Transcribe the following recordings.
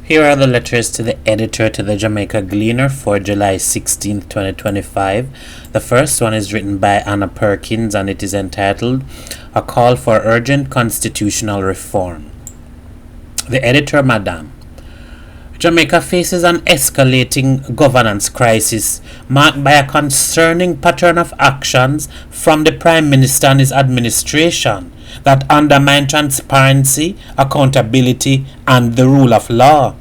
Here are the letters to the editor to the Jamaica Gleaner for July 16th, 2025. The first one is written by Anna Perkins and it is entitled A Call for Urgent Constitutional Reform. The editor, Madam. Jamaica faces an escalating governance crisis marked by a concerning pattern of actions from the Prime Minister and his administration that undermine transparency, accountability, and the rule of law.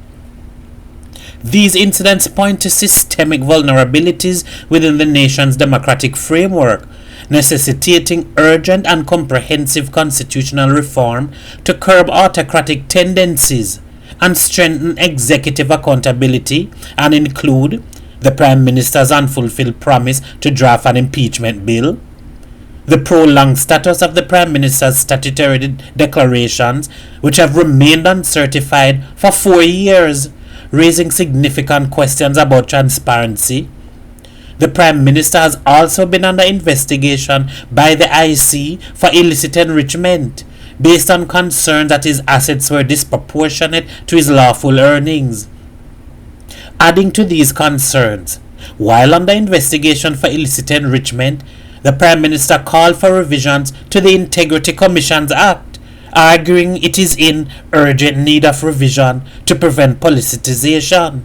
These incidents point to systemic vulnerabilities within the nation's democratic framework, necessitating urgent and comprehensive constitutional reform to curb autocratic tendencies and strengthen executive accountability and include the Prime Minister's unfulfilled promise to draft an impeachment bill, the prolonged status of the Prime Minister's statutory declarations, which have remained uncertified for 4 years, raising significant questions about transparency. The Prime Minister has also been under investigation by the IC for illicit enrichment, based on concerns that his assets were disproportionate to his lawful earnings. Adding to these concerns, while under investigation for illicit enrichment, the Prime Minister called for revisions to the Integrity Commissions Act, arguing it is in urgent need of revision to prevent politicization.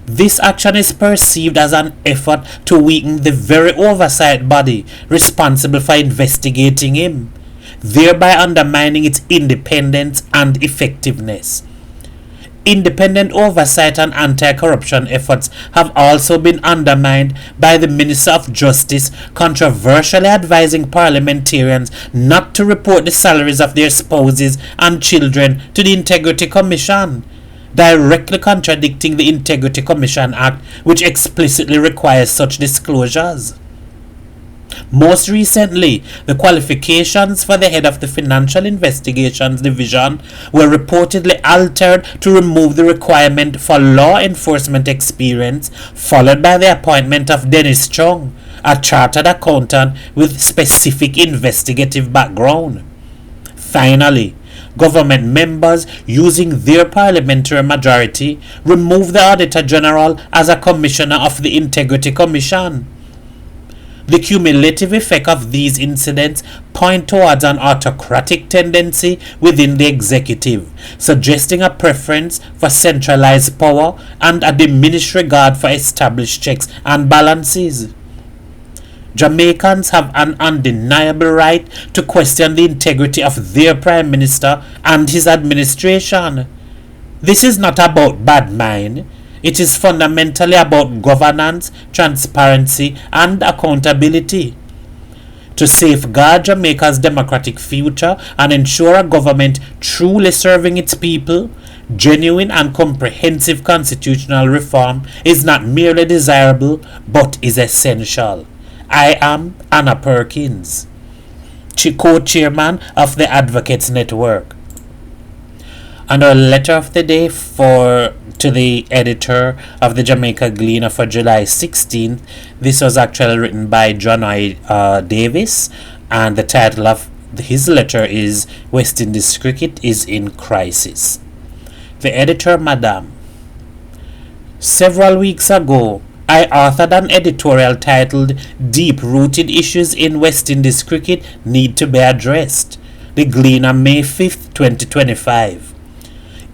This action is perceived as an effort to weaken the very oversight body responsible for investigating him, thereby undermining its independence and effectiveness. Independent oversight and anti-corruption efforts have also been undermined by the Minister of Justice controversially advising parliamentarians not to report the salaries of their spouses and children to the Integrity Commission, directly contradicting the Integrity Commission Act, which explicitly requires such disclosures. Most recently, the qualifications for the head of the Financial Investigations Division were reportedly altered to remove the requirement for law enforcement experience, followed by the appointment of Dennis Chung, a chartered accountant with specific investigative background. Finally, government members using their parliamentary majority removed the Auditor General as a commissioner of the Integrity Commission. The cumulative effect of these incidents point towards an autocratic tendency within the executive, suggesting a preference for centralized power and a diminished regard for established checks and balances. Jamaicans have an undeniable right to question the integrity of their Prime Minister and his administration. This is not about bad mind. It is fundamentally about governance, transparency, and accountability. To safeguard Jamaica's democratic future and ensure a government truly serving its people, genuine and comprehensive constitutional reform is not merely desirable but is essential. I am Anna Perkins, co-chairman of the Advocates Network. And our letter of the day to the editor of the Jamaica Gleaner for July 16th. This was actually written by Johnoy Davis, and the title of his letter is West Indies Cricket is in Crisis. The editor, Madam. Several weeks ago, I authored an editorial titled Deep-Rooted Issues in West Indies Cricket Need to be Addressed, the Gleaner, May 5th, 2025.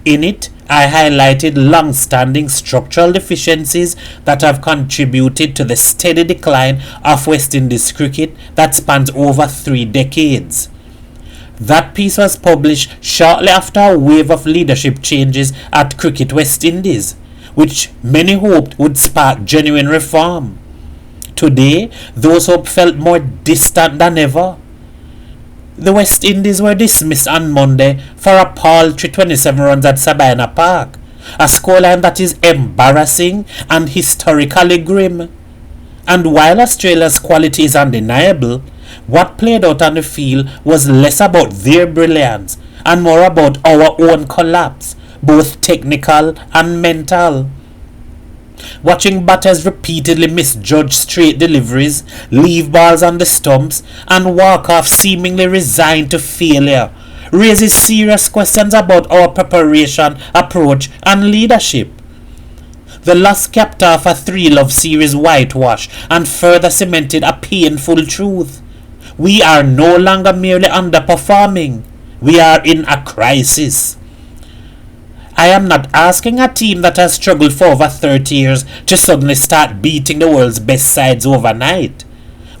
In it, I highlighted long-standing structural deficiencies that have contributed to the steady decline of West Indies cricket that spans over 3 decades. That piece was published shortly after a wave of leadership changes at Cricket West Indies, which many hoped would spark genuine reform. Today, those hopes felt more distant than ever. The West Indies were dismissed on Monday for a paltry 27 runs at Sabina Park, a scoreline that is embarrassing and historically grim. And while Australia's quality is undeniable, what played out on the field was less about their brilliance and more about our own collapse, both technical and mental. Watching batters repeatedly misjudge straight deliveries, leave balls on the stumps, and walk off seemingly resigned to failure raises serious questions about our preparation, approach, and leadership. The lost chapter of a three-love series whitewashed and further cemented a painful truth. We are no longer merely underperforming. We are in a crisis. I am not asking a team that has struggled for over 30 years to suddenly start beating the world's best sides overnight.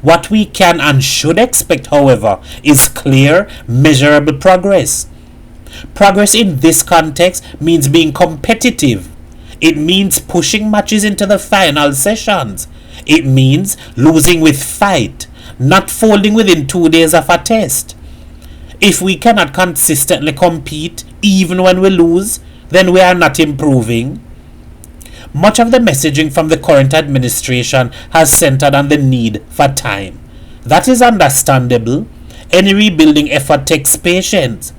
What we can and should expect, however, is clear, measurable progress. Progress in this context means being competitive. It means pushing matches into the final sessions. It means losing with fight, not folding within 2 days of a test. If we cannot consistently compete, even when we lose, then we are not improving. Much of the messaging from the current administration has centered on the need for time. That is understandable. Any rebuilding effort takes patience.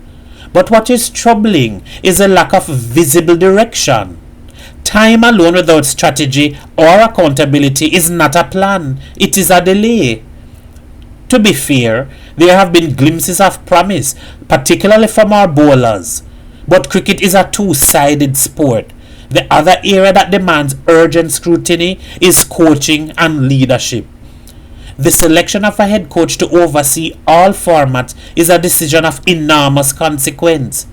But what is troubling is a lack of visible direction. Time alone without strategy or accountability is not a plan. It is a delay. To be fair, there have been glimpses of promise, particularly from our bowlers. But cricket is a two-sided sport. The other area that demands urgent scrutiny is coaching and leadership. The selection of a head coach to oversee all formats is a decision of enormous consequence.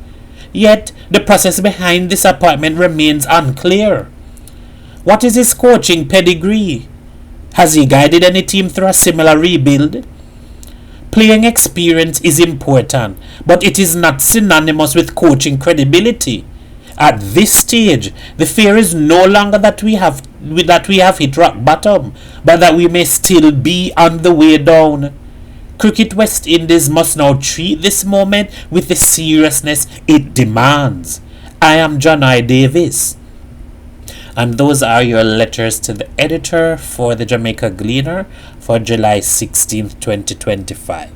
Yet, the process behind this appointment remains unclear. What is his coaching pedigree? Has he guided any team through a similar rebuild? Playing experience is important, but it is not synonymous with coaching credibility. At this stage, the fear is no longer that we have hit rock bottom, but that we may still be on the way down. Cricket West Indies must now treat this moment with the seriousness it demands. I am Johnoy Davis. And those are your letters to the editor for the Jamaica Gleaner for July 16th, 2025.